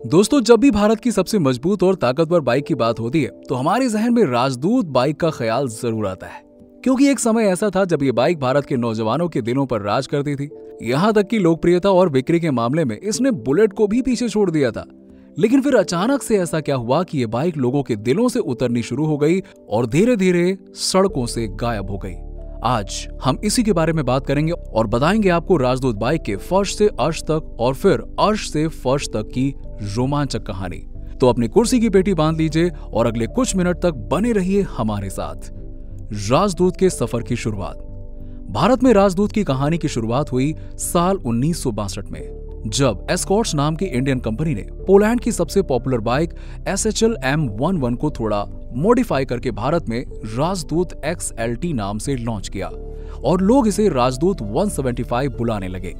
दोस्तों, जब भी भारत की सबसे मजबूत और ताकतवर बाइक की बात होती है तो हमारे जहन में राजदूत बाइक का ख्याल जरूर आता है, क्योंकि एक समय ऐसा था जब ये बाइक भारत के नौजवानों के दिलों पर राज करती थी। यहाँ तक कि लोकप्रियता और बिक्री के मामले में इसने बुलेट को भी पीछे छोड़ दिया था। लेकिन फिर अचानक से ऐसा क्या हुआ कि ये बाइक लोगों के दिलों से उतरनी शुरू हो गई और धीरे धीरे सड़कों से गायब हो गई। आज हम इसी के बारे में बात करेंगे और बताएंगे आपको राजदूत बाइक के फर्श से अर्श तक और फिर अर्श से फर्श तक की रोमांचक कहानी। तो अपनी कुर्सी की पेटी बांध लीजिए और अगले कुछ मिनट तक बने रहिए हमारे साथ। राजदूत के सफर की शुरुआत। भारत में राजदूत की कहानी की शुरुआत हुई साल 1962 में, जब एस्कॉर्ट्स नाम की इंडियन कंपनी ने पोलैंड की सबसे पॉपुलर बाइक SHL M11 को थोड़ा मॉडिफाई करके भारत में राजदूत XLT नाम से लॉन्च किया और लोग इसे राजदूत 175 बुलाने लगे।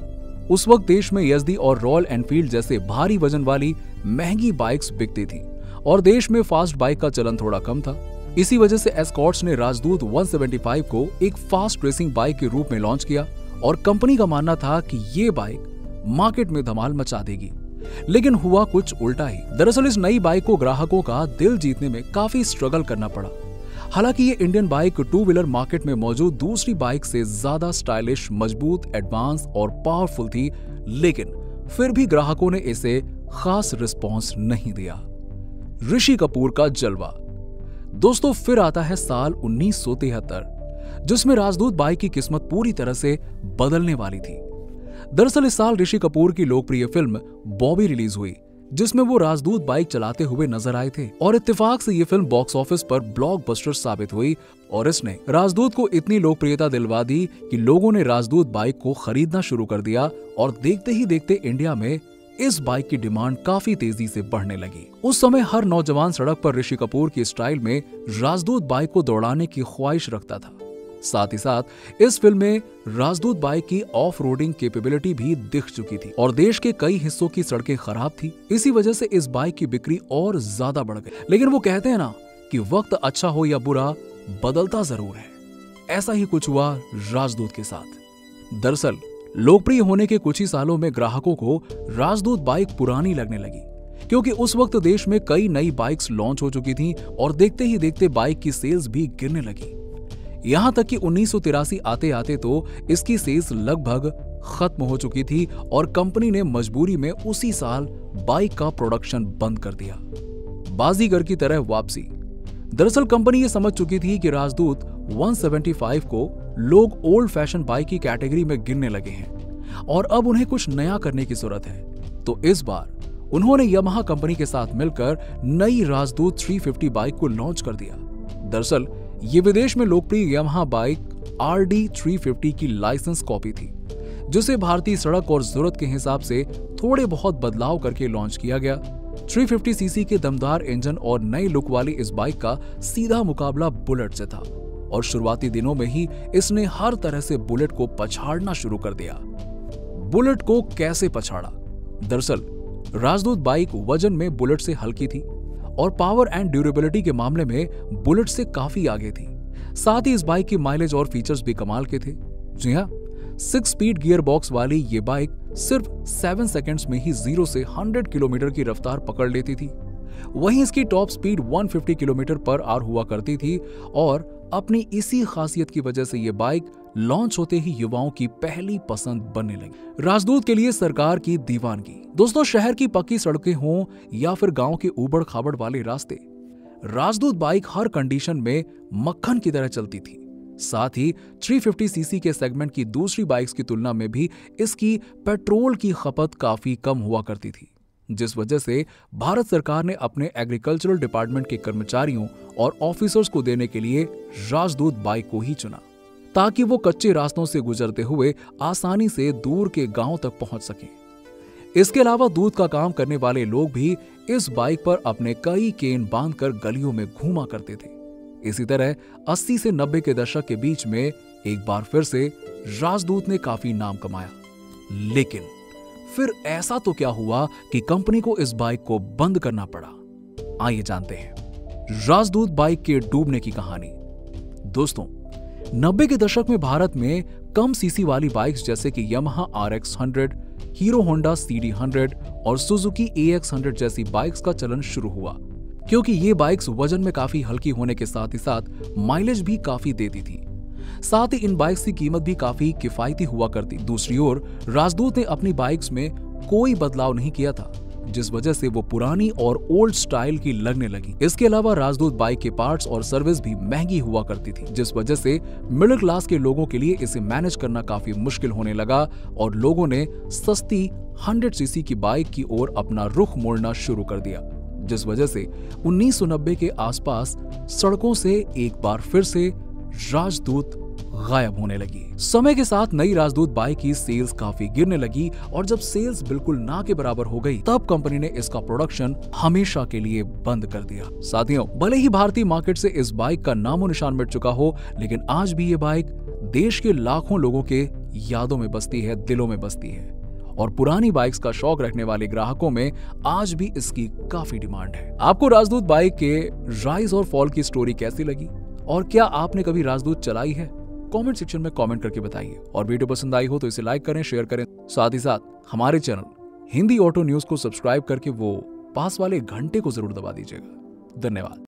उस वक्त देश में यजदी और रॉयल एनफील्ड जैसे भारी वजन वाली महंगी बाइक्स बिकती थी और देश में फास्ट बाइक का चलन थोड़ा कम था। इसी वजह से एस्कॉर्ट्स ने राजदूत 175 को एक फास्ट रेसिंग बाइक के रूप में लॉन्च किया और कंपनी का मानना था कि ये बाइक मार्केट में धमाल मचा देगी। लेकिन हुआ कुछ उल्टा ही। दरअसल इस नई बाइक को ग्राहकों का दिल जीतने में काफी स्ट्रगल करना पड़ा। हालांकि ये Indian bike two wheeler market में मौजूद दूसरी बाइक से ज्यादा स्टाइलिश, मजबूत, एडवांस और पावरफुल थी, लेकिन फिर भी ग्राहकों ने इसे खास रिस्पॉन्स नहीं दिया। ऋषि कपूर का जलवा। दोस्तों, फिर आता है साल 1973, जिसमें राजदूत बाइक की किस्मत पूरी तरह से बदलने वाली थी। दरअसल इस साल ऋषि कपूर की लोकप्रिय फिल्म बॉबी रिलीज हुई, जिसमें वो राजदूत बाइक चलाते हुए नजर आए थे और इत्तेफाक से ये फिल्म बॉक्स ऑफिस पर ब्लॉकबस्टर साबित हुई और इसने राजदूत को इतनी लोकप्रियता दिलवा दी कि लोगों ने राजदूत बाइक को खरीदना शुरू कर दिया और देखते ही देखते इंडिया में इस बाइक की डिमांड काफी तेजी से बढ़ने लगी। उस समय हर नौजवान सड़क पर ऋषि कपूर की स्टाइल में राजदूत बाइक को दौड़ाने की ख्वाहिश रखता था। साथ ही साथ इस फिल्म में राजदूत बाइक की ऑफ रोडिंग कैपेबिलिटी भी दिख चुकी थी और देश के कई हिस्सों की सड़कें खराब थी। इसी वजह से इस बाइक की बिक्री और ज्यादा बढ़ गई। लेकिन वो कहते हैं ना कि वक्त अच्छा हो या बुरा, बदलता जरूर है। ऐसा ही कुछ हुआ राजदूत के साथ। दरअसल लोकप्रिय होने के कुछ ही सालों में ग्राहकों को राजदूत बाइक पुरानी लगने लगी, क्योंकि उस वक्त देश में कई नई बाइक्स लॉन्च हो चुकी थीं और देखते ही देखते बाइक की सेल्स भी गिरने लगी। यहाँ तक कि 1983 आते आते तो इसकी सेल्स लगभग खत्म हो चुकी थी और कंपनी ने मजबूरी में उसी साल बाइक का प्रोडक्शन बंद कर दिया। बाजीगर की तरह वापसी। दरअसल कंपनी ये समझ चुकी थी कि राजदूत 175 को लोग ओल्ड फैशन बाइक की कैटेगरी में गिनने लगे हैं और अब उन्हें कुछ नया करने की जरूरत है। तो इस बार उन्होंने यामाहा कंपनी के साथ मिलकर नई राजदूत 350 बाइक को लॉन्च कर दिया। दरअसल ये विदेश में लोकप्रिय यामाहा बाइक RD 350 की लाइसेंस कॉपी थी, जिसे भारतीय सड़क और जरूरत के हिसाब से थोड़े बहुत बदलाव करके लॉन्च किया गया। 350 सीसी के दमदार इंजन और नई लुक वाली इस बाइक का सीधा मुकाबला बुलेट से था और शुरुआती दिनों में ही इसने हर तरह से बुलेट को पछाड़ना शुरू कर दिया। बुलेट को कैसे पछाड़ा? दरअसल राजदूत बाइक वजन में बुलेट से हल्की थी और पावर एंड ड्यूरेबिलिटी के मामले में बुलेट से काफी आगे थी। साथ ही इस बाइक की माइलेज और फीचर्स भी कमाल के थे। जी हाँ, 6 स्पीड गियर बॉक्स वाली ये बाइक सिर्फ 7 सेकंड्स में ही 0 से 100 किलोमीटर की रफ्तार पकड़ लेती थी। वहीं इसकी top speed 150 kilometre per hour हुआ करती थी और अपनी इसी खासियत की वजह से ये बाइक लॉन्च होते ही युवाओं की पहली पसंद बनने लगी। राजदूत के लिए सरकार की दीवानगी। दोस्तों, शहर की पक्की सड़कें हों या फिर गांव के ऊबड़ खाबड़ वाले रास्ते, राजदूत बाइक हर कंडीशन में मक्खन की तरह चलती थी। साथ ही 350 सीसी के सेगमेंट की दूसरी बाइक्स की तुलना में भी इसकी पेट्रोल की खपत काफी कम हुआ करती थी, जिस वजह से भारत सरकार ने अपने एग्रीकल्चरल डिपार्टमेंट के कर्मचारियों और ऑफिसर्स को देने के लिए राजदूत बाइक को ही चुना, ताकि वो कच्चे रास्तों से गुजरते हुए आसानी से दूर के गांव तक पहुंच सकें। इसके अलावा दूध का काम करने वाले लोग भी इस बाइक पर अपने कई केन बांधकर गलियों में घूमा करते थे। इसी तरह 80 से 90 के दशक के बीच में एक बार फिर से राजदूत ने काफी नाम कमाया। लेकिन फिर ऐसा तो क्या हुआ कि कंपनी को इस बाइक को बंद करना पड़ा? आइए जानते हैं राजदूत बाइक के डूबने की कहानी। दोस्तों, 90 के दशक में भारत में कम सीसी वाली बाइक्स जैसे कि Yamaha RX 100 hero Honda CD100 और सुजुकी AX100 जैसी बाइक्स का चलन शुरू हुआ, क्योंकि ये बाइक्स वजन में काफी हल्की होने के साथ ही साथ माइलेज भी काफी देती थी। साथ ही इन बाइक्स की कीमत भी काफी किफायती हुआ करती। दूसरी ओर राजदूत ने अपनी बाइक्स में कोई बदलाव नहीं किया था, जिस वजह से वो पुरानी और ओल्ड स्टाइल की लगने लगी। इसके अलावा राजदूत बाइक के पार्ट्स और सर्विस भी महंगी हुआ करती थी, जिस वजह से मिडिल क्लास के लोगों के लिए इसे मैनेज करना काफी मुश्किल होने लगा और लोगों ने सस्ती 100cc की बाइक की ओर अपना रुख मोड़ना शुरू कर दिया, जिस वजह से 1990 के आसपास सड़कों से एक बार फिर से राजदूत गायब होने लगी। समय के साथ नई राजदूत बाइक की सेल्स काफी गिरने लगी और जब सेल्स बिल्कुल ना के बराबर हो गई, तब कंपनी ने इसका प्रोडक्शन हमेशा के लिए बंद कर दिया। साथियों, भले ही भारतीय मार्केट से इस बाइक का नामो निशान मिट चुका हो, लेकिन आज भी ये बाइक देश के लाखों लोगों के यादों में बसती है, दिलों में बसती है और पुरानी बाइक्स का शौक रखने वाले ग्राहकों में आज भी इसकी काफी डिमांड है। आपको राजदूत बाइक के राइज और फॉल की स्टोरी कैसी लगी और क्या आपने कभी राजदूत चलाई है? कमेंट सेक्शन में कमेंट करके बताइए और वीडियो पसंद आई हो तो इसे लाइक करें, शेयर करें। साथ ही साथ हमारे चैनल हिंदी ऑटो न्यूज को सब्सक्राइब करके वो पास वाले घंटे को जरूर दबा दीजिएगा। धन्यवाद।